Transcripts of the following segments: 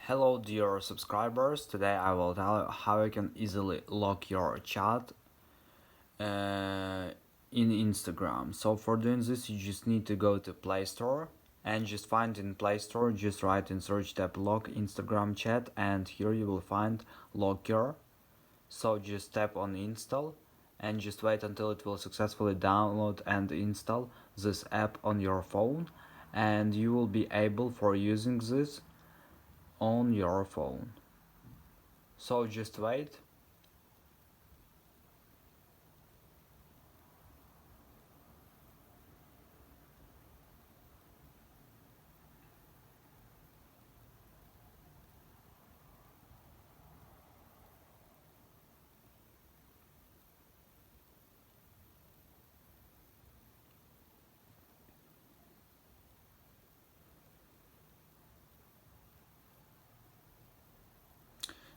Hello dear subscribers, today I will tell you how you can easily lock your chat in Instagram. So for doing this you just need to go to Play Store and just find in Play Store, just write in search tab lock Instagram chat, and here you will find Locker. So just tap on install and just wait until it will successfully download and install this app on your phone, and you will be able for using this on your phone. So just wait.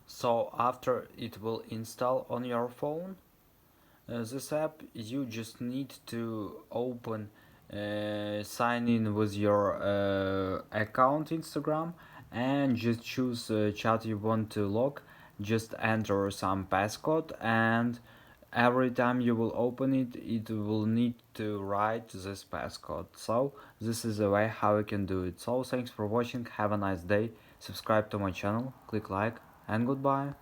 So after it will install on your phone, this app, you just need to open sign in with your account Instagram and just choose chat you want to lock. Just enter some passcode, and every time you will open it, it will need to write this passcode. So this is the way how you can do it. So thanks for watching, have a nice day, subscribe to my channel, click like, and goodbye.